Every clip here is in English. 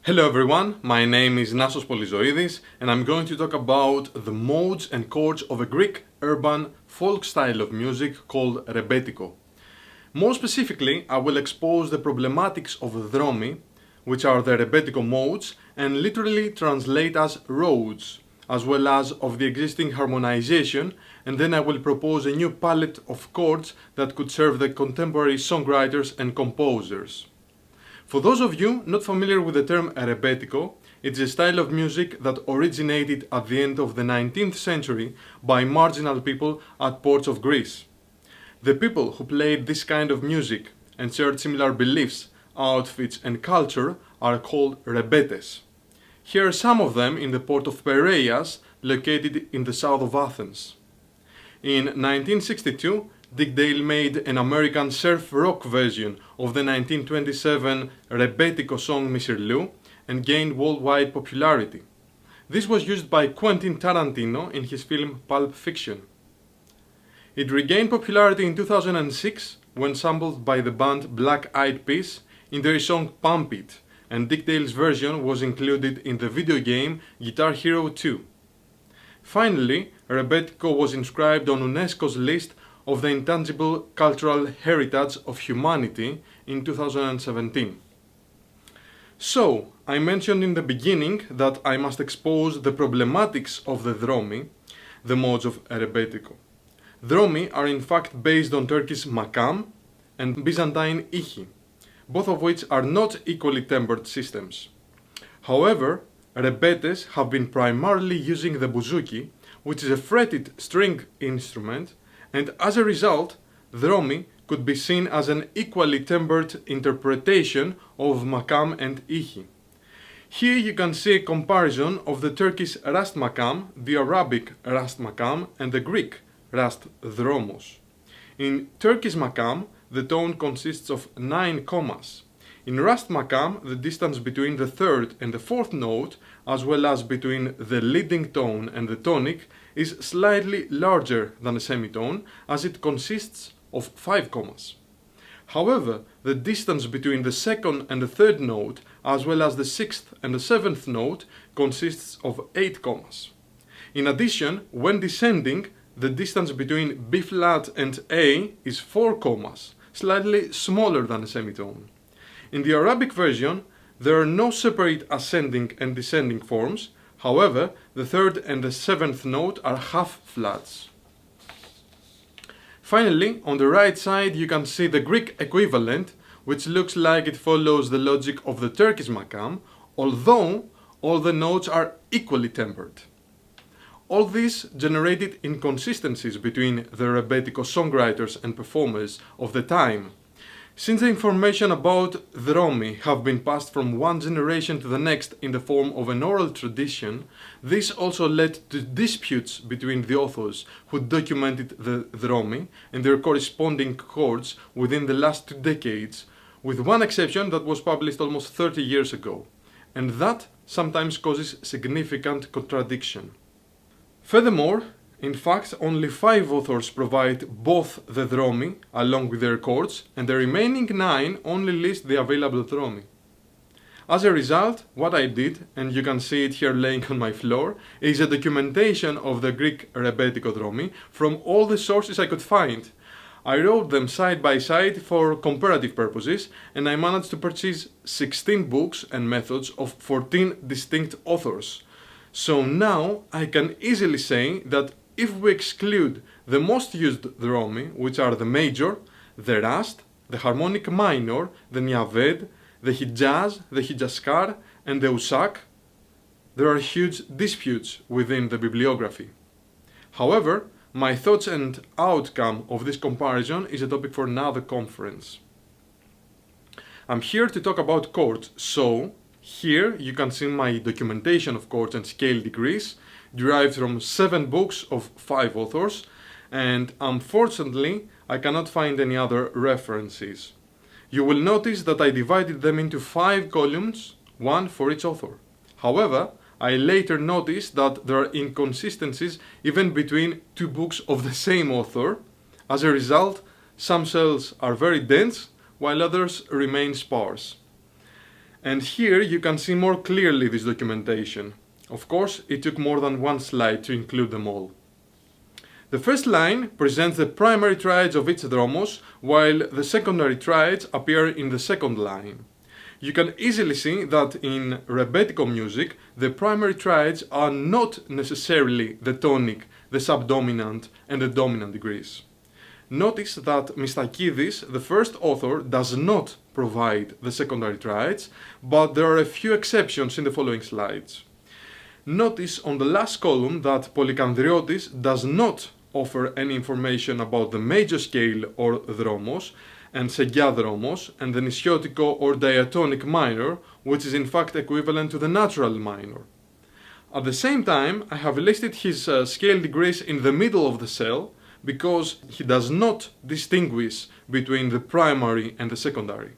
Hello everyone, my name is Nassos Polyzoidis and I'm going to talk about the modes and chords of a Greek urban folk style of music called Rebetiko. More specifically, I will expose the problematics of dromi, which are the Rebetiko modes, and literally translate as roads, as well as of the existing harmonization, and then I will propose a new palette of chords that could serve the contemporary songwriters and composers. For those of you not familiar with the term Rebetiko, it's a style of music that originated at the end of the 19th century by marginal people at ports of Greece. The people who played this kind of music and shared similar beliefs, outfits and culture are called rebetes. Here are some of them in the port of Piraeus, located in the south of Athens. In 1962, Dick Dale made an American surf rock version of the 1927 Rebetiko song Mr. Lou and gained worldwide popularity. This was used by Quentin Tarantino in his film Pulp Fiction. It regained popularity in 2006 when sampled by the band Black Eyed Peas in their song Pump It, and Dick Dale's version was included in the video game Guitar Hero 2. Finally, Rebetiko was inscribed on UNESCO's list of the intangible cultural heritage of humanity in 2017. So, I mentioned in the beginning that I must expose the problematics of the dromi, the modes of Rebetiko. Dromi are in fact based on Turkish makam and Byzantine ichi, both of which are not equally tempered systems. However, rebetes have been primarily using the bouzouki, which is a fretted string instrument, and as a result, dromi could be seen as an equally tempered interpretation of makam and ichi. Here you can see a comparison of the Turkish rast makam, the Arabic rast makam, and the Greek rast dromos. In Turkish makam, the tone consists of 9 commas. In rast makam, the distance between the third and the fourth note, as well as between the leading tone and the tonic, is slightly larger than a semitone, as it consists of 5 commas. However, the distance between the second and the third note, as well as the sixth and the seventh note, consists of 8 commas. In addition, when descending, the distance between B flat and A is 4 commas, slightly smaller than a semitone. In the Arabic version, there are no separate ascending and descending forms. However, the third and the seventh note are half flats. Finally, on the right side you can see the Greek equivalent, which looks like it follows the logic of the Turkish makam, although all the notes are equally tempered. All this generated inconsistencies between the Rebetiko songwriters and performers of the time. Since the information about dromi have been passed from one generation to the next in the form of an oral tradition, this also led to disputes between the authors who documented the dromi and their corresponding chords within the last 2 decades, with one exception that was published almost 30 years ago, and that sometimes causes significant contradiction. Furthermore, in fact, only 5 authors provide both the dromi along with their chords, and the remaining 9 only list the available dromi. As a result, what I did, and you can see it here laying on my floor, is a documentation of the Greek Rebetiko dromi from all the sources I could find. I wrote them side by side for comparative purposes, and I managed to purchase 16 books and methods of 14 distinct authors. So now I can easily say that if we exclude the most used dromi, which are the major, the rast, the harmonic minor, the niaved, the hijaz, the hijaskar, and the usak, there are huge disputes within the bibliography. However, my thoughts and outcome of this comparison is a topic for another conference. I'm here to talk about chords, so here you can see my documentation of chords and scale degrees, derived from 7 books of 5 authors, and unfortunately I cannot find any other references. You will notice that I divided them into 5 columns, 1 for each author. However, I later noticed that there are inconsistencies even between 2 books of the same author. As a result, some cells are very dense while others remain sparse. And here you can see more clearly this documentation. Of course, it took more than one slide to include them all. The first line presents the primary triads of each dromos, while the secondary triads appear in the second line. You can easily see that in Rebetiko music, the primary triads are not necessarily the tonic, the subdominant, and the dominant degrees. Notice that Mistakidis, the first author, does not provide the secondary triads, but there are a few exceptions in the following slides. Notice on the last column that Polykandriotis does not offer any information about the major scale or dromos and seggia dromos and the nisiotiko or diatonic minor, which is in fact equivalent to the natural minor. At the same time, I have listed his scale degrees in the middle of the cell because he does not distinguish between the primary and the secondary.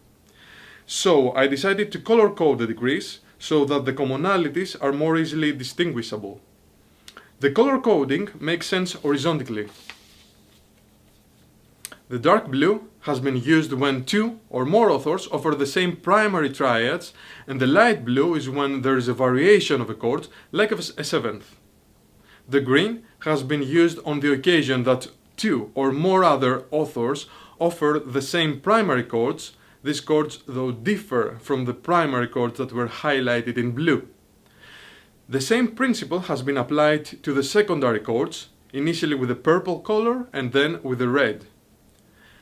So I decided to color code the degrees so that the commonalities are more easily distinguishable. The color coding makes sense horizontally. The dark blue has been used when two or more authors offer the same primary triads, and the light blue is when there is a variation of a chord, like a seventh. The green has been used on the occasion that two or more other authors offer the same primary chords. These chords, though, differ from the primary chords that were highlighted in blue. The same principle has been applied to the secondary chords, initially with the purple color and then with the red.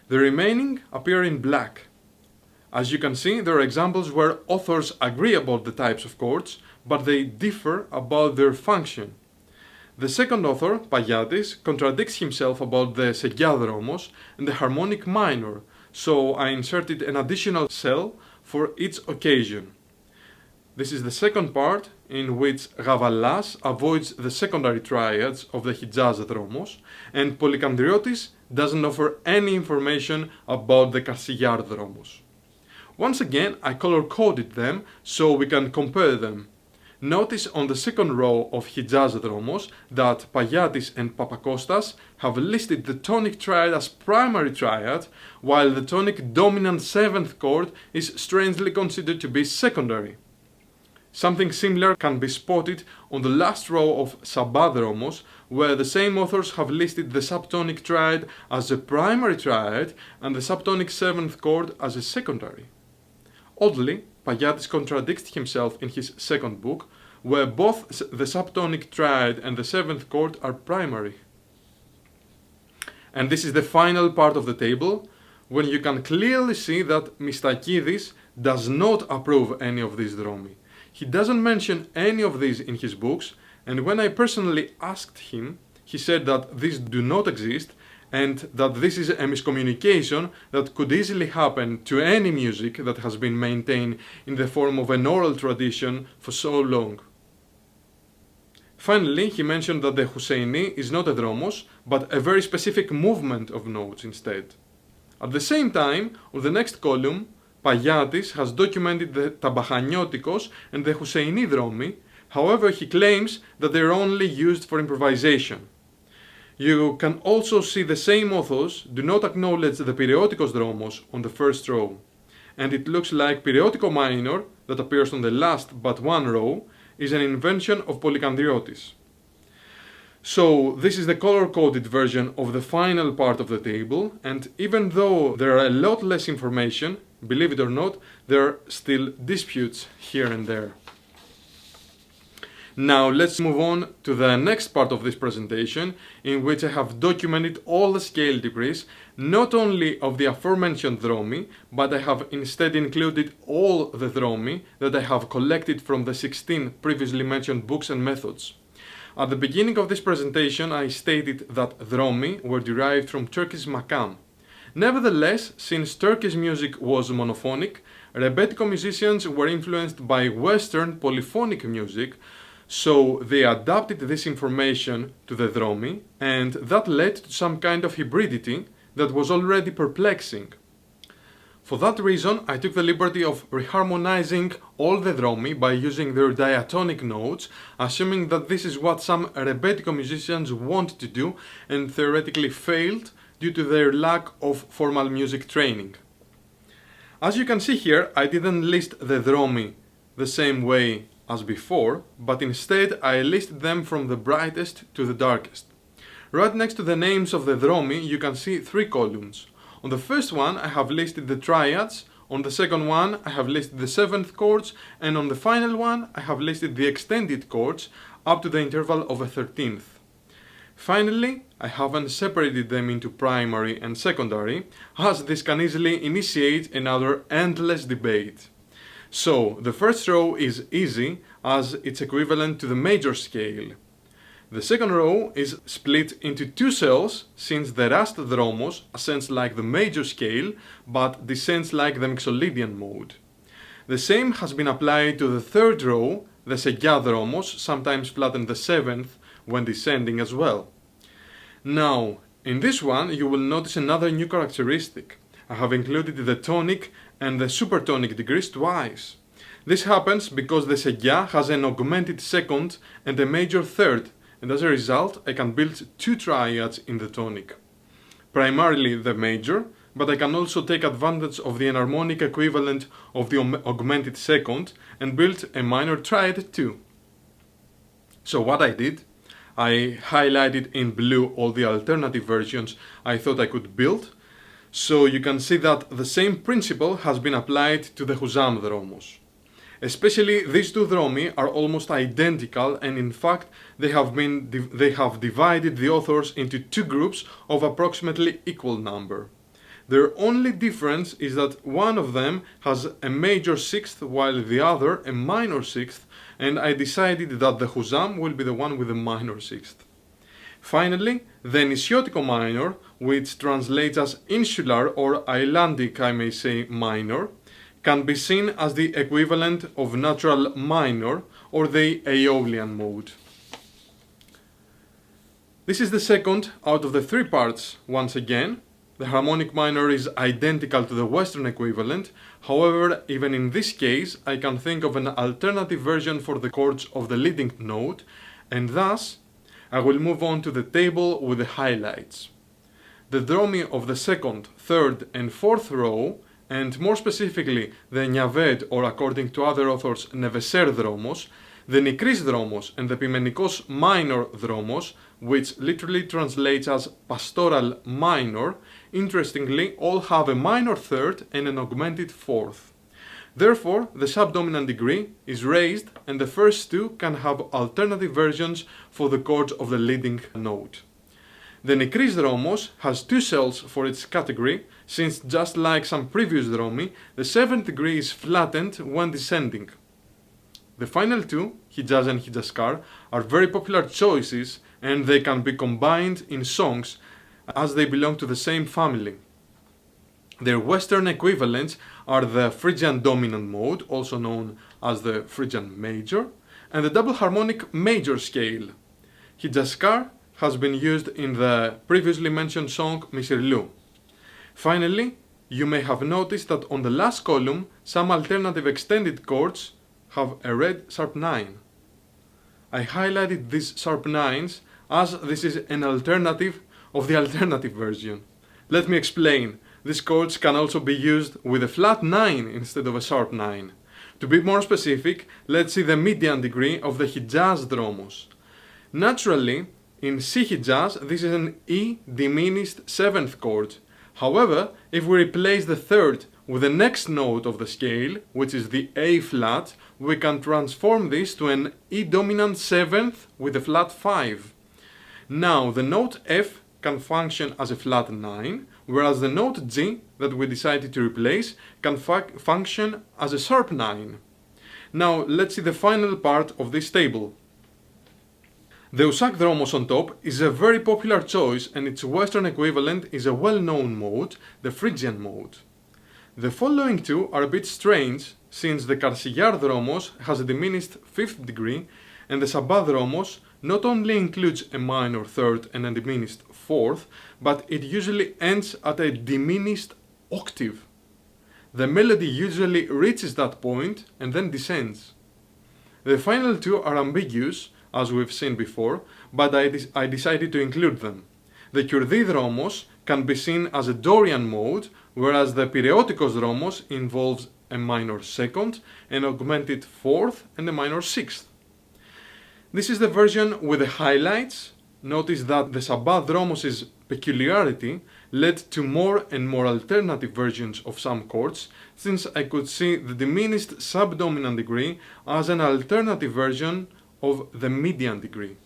The remaining appear in black. As you can see, there are examples where authors agree about the types of chords, but they differ about their function. The second author, Payatis, contradicts himself about the seggia dromos and the harmonic minor, so I inserted an additional cell for each occasion. This is the second part in which Gavalas avoids the secondary triads of the Hijaz dromos, and Polykandriotis doesn't offer any information about the Karsiyar dromos. Once again, I color-coded them so we can compare them. Notice on the second row of Hijaz dromos that Payatis and Papakostas have listed the tonic triad as primary triad, while the tonic dominant seventh chord is strangely considered to be secondary. Something similar can be spotted on the last row of Sabah dromos, where the same authors have listed the subtonic triad as a primary triad and the subtonic seventh chord as a secondary. Oddly, Payatis contradicts himself in his second book, where both the subtonic triad and the seventh chord are primary. And this is the final part of the table, when you can clearly see that Mistakidis does not approve any of these dromi. He doesn't mention any of these in his books, and when I personally asked him, he said that these do not exist and that this is a miscommunication that could easily happen to any music that has been maintained in the form of an oral tradition for so long. Finally, he mentioned that the Husseini is not a dromos, but a very specific movement of notes instead. At the same time, on the next column, Payatis has documented the Tabachaniotikos and the Husseini dromi, however he claims that they are only used for improvisation. You can also see the same authors do not acknowledge the Pireotikos dromos on the first row, and it looks like Pireotiko minor, that appears on the last but one row, is an invention of Polykandriotis. So this is the color-coded version of the final part of the table, and even though there are a lot less information, believe it or not, there are still disputes here and there. Now let's move on to the next part of this presentation, in which I have documented all the scale degrees, not only of the aforementioned dromi, but I have instead included all the dromi that I have collected from the 16 previously mentioned books and methods. At the beginning of this presentation, I stated that dromi were derived from Turkish makam. Nevertheless, since Turkish music was monophonic, Rebetiko musicians were influenced by Western polyphonic music, so they adapted this information to the dromi, and that led to some kind of hybridity that was already perplexing. For that reason, I took the liberty of reharmonizing all the dromi by using their diatonic notes, assuming that this is what some Rebetiko musicians wanted to do and theoretically failed due to their lack of formal music training. As you can see here, I didn't list the dromi the same way as before, but instead I listed them from the brightest to the darkest. Right next to the names of the dromi you can see three columns. On the first one I have listed the triads, on the second one I have listed the seventh chords, and on the final one I have listed the extended chords up to the interval of a 13th. Finally, I haven't separated them into primary and secondary, as this can easily initiate another endless debate. So, the first row is easy, as it's equivalent to the major scale. The second row is split into two cells, since the rast dromos ascends like the major scale, but descends like the Mixolydian mode. The same has been applied to the third row, the segya dromos sometimes flatten the seventh when descending as well. Now, in this one you will notice another new characteristic. I have included the tonic and the supertonic degrees twice. This happens because the segya has an augmented second and a major third, and as a result I can build two triads in the tonic. Primarily the major, but I can also take advantage of the enharmonic equivalent of the augmented second and build a minor triad too. So what I did, I highlighted in blue all the alternative versions I thought I could build, so you can see that the same principle has been applied to the Huzam dromos. Especially these two dromi are almost identical, and in fact they have divided the authors into two groups of approximately equal number. Their only difference is that one of them has a major sixth while the other a minor sixth, and I decided that the Huzam will be the one with the minor sixth. Finally, the Nisiotico minor, which translates as insular or islandic, I may say, minor, can be seen as the equivalent of natural minor or the Aeolian mode. This is the second out of the three parts. Once again, the harmonic minor is identical to the Western equivalent. However, even in this case, I can think of an alternative version for the chords of the leading note, and thus I will move on to the table with the highlights. The dromi of the second, third and fourth row, and more specifically the Nyaved, or according to other authors Neveser dromos, the Nikris dromos and the Pimenikos minor dromos, which literally translates as pastoral minor, interestingly all have a minor third and an augmented fourth. Therefore, the subdominant degree is raised, and the first two can have alternative versions for the chords of the leading note. The Nikris dromos has two cells for its category, since just like some previous dromi, the seventh degree is flattened when descending. The final two, Hijaz and Hijaskar, are very popular choices, and they can be combined in songs as they belong to the same family. Their Western equivalents are the Phrygian dominant mode, also known as the Phrygian major, and the double harmonic major scale. Hijaskar has been used in the previously mentioned song Misirlou. Finally, you may have noticed that on the last column some alternative extended chords have a red sharp 9. I highlighted these sharp 9s as this is an alternative of the alternative version. Let me explain. These chords can also be used with a flat 9 instead of a sharp 9. To be more specific, let's see the median degree of the Hijaz dromos. Naturally, in C Hijaz, this is an E diminished 7th chord. However, if we replace the third with the next note of the scale, which is the A flat, we can transform this to an E dominant 7th with a flat 5. Now, the note F can function as a flat 9, whereas the note G that we decided to replace can function as a sharp 9. Now, let's see the final part of this table. The Usak dromos on top is a very popular choice, and its Western equivalent is a well-known mode, the Phrygian mode. The following two are a bit strange, since the Karsigyar dromos has a diminished 5th degree, and the Sabah dromos not only includes a minor third and a diminished 4th, but it usually ends at a diminished octave. The melody usually reaches that point and then descends. The final two are ambiguous, as we've seen before, but I decided to include them. The Kurdi dromos can be seen as a Dorian mode, whereas the Pireotikos dromos involves a minor second, an augmented fourth, and a minor sixth. This is the version with the highlights. Notice that the Sabbath dromos' peculiarity led to more and more alternative versions of some chords, since I could see the diminished subdominant degree as an alternative version of the median degree.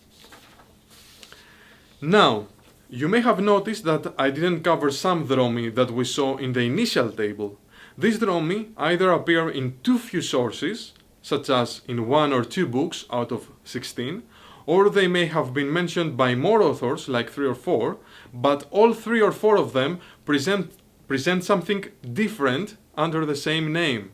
Now, you may have noticed that I didn't cover some dromi that we saw in the initial table. These dromi either appear in too few sources, such as in 1 or 2 books out of 16, or they may have been mentioned by more authors, like 3 or 4, but all 3 or 4 of them present something different under the same name,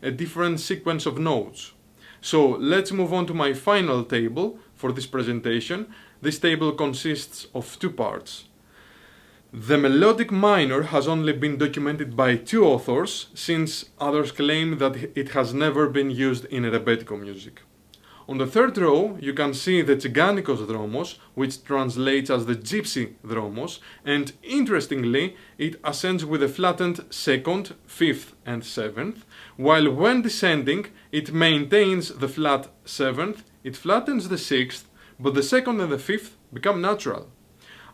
a different sequence of notes. So let's move on to my final table for this presentation. This table consists of 2 parts. The melodic minor has only been documented by 2 authors, since others claim that it has never been used in Rebetiko music. On the 3rd row, you can see the Tsiganikos dromos, which translates as the gypsy dromos, and interestingly, it ascends with a flattened 2nd, 5th, and 7th, while when descending, it maintains the flat 7th, it flattens the 6th, but the 2nd and the 5th become natural.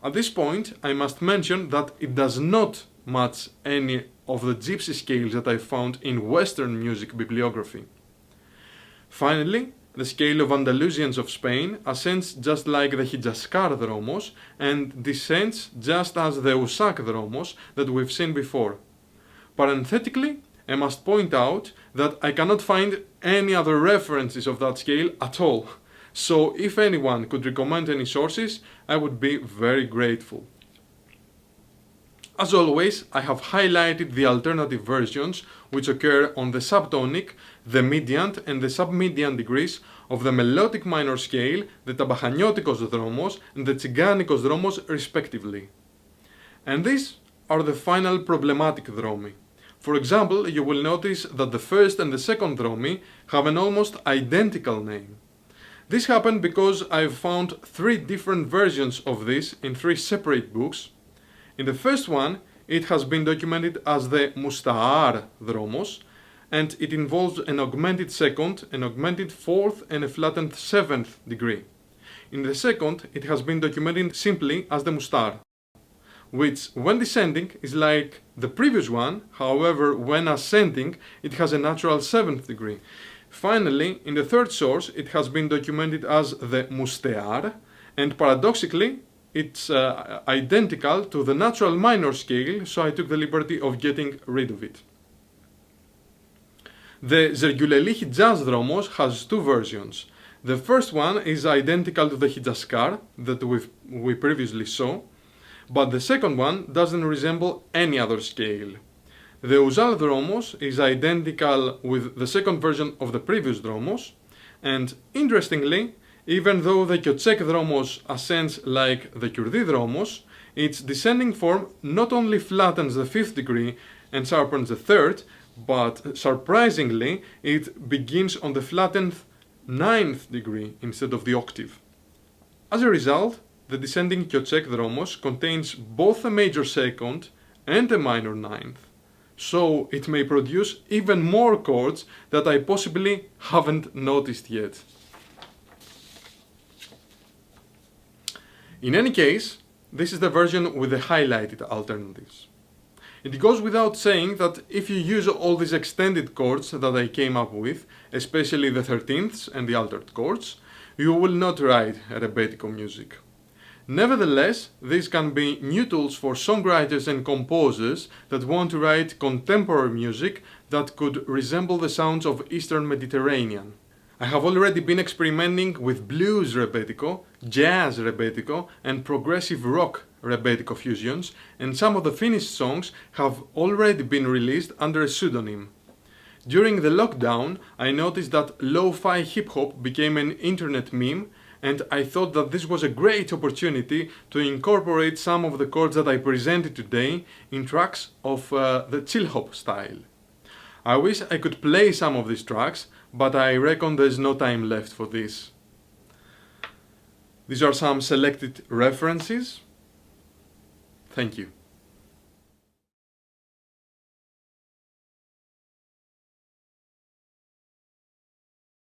At this point, I must mention that it does not match any of the gypsy scales that I found in Western music bibliography. Finally, the scale of Andalusians of Spain ascends just like the Hijascar dromos and descends just as the Usak dromos that we've seen before. Parenthetically, I must point out that I cannot find any other references of that scale at all. So if anyone could recommend any sources, I would be very grateful. As always, I have highlighted the alternative versions which occur on the subtonic, the median and the submedian degrees of the melodic minor scale, the Tabachaniottikos dromos and the Tsiganikos dromos respectively. And these are the final problematic dromi. For example, you will notice that the first and the second dromi have an almost identical name. This happened because I've found 3 different versions of this in 3 separate books. In the first one, it has been documented as the Musta'ar dromos, and it involves an augmented 2nd, an augmented 4th, and a flattened 7th degree. In the second, it has been documented simply as the Mustar, which, when descending, is like the previous one, however, when ascending, it has a natural 7th degree. Finally, in the third source, it has been documented as the Mustear, and paradoxically, it's identical to the natural minor scale, so I took the liberty of getting rid of it. The Zerguleli Hijaz dromos has 2 versions. The first one is identical to the Hijaskar that we previously saw, but the second one doesn't resemble any other scale. The Uzal dromos is identical with the second version of the previous dromos, and interestingly, even though the Kiotsek dromos ascends like the Kurdi dromos, its descending form not only flattens the 5th degree and sharpens the 3rd, but surprisingly, it begins on the flattened 9th degree instead of the octave. As a result, the descending Kiotsek dromos contains both a major 2nd and a minor 9th. So it may produce even more chords that I possibly haven't noticed yet. In any case, this is the version with the highlighted alternatives. It goes without saying that if you use all these extended chords that I came up with, especially the 13ths and the altered chords, you will not write Rebetiko music. Nevertheless, these can be new tools for songwriters and composers that want to write contemporary music that could resemble the sounds of Eastern Mediterranean. I have already been experimenting with blues Rebetiko, jazz Rebetiko, and progressive rock Rebetiko fusions, and some of the finished songs have already been released under a pseudonym. During the lockdown, I noticed that lo-fi hip-hop became an internet meme, and I thought that this was a great opportunity to incorporate some of the chords that I presented today in tracks of the chill-hop style. I wish I could play some of these tracks, but I reckon there's no time left for this. These are some selected references. Thank you.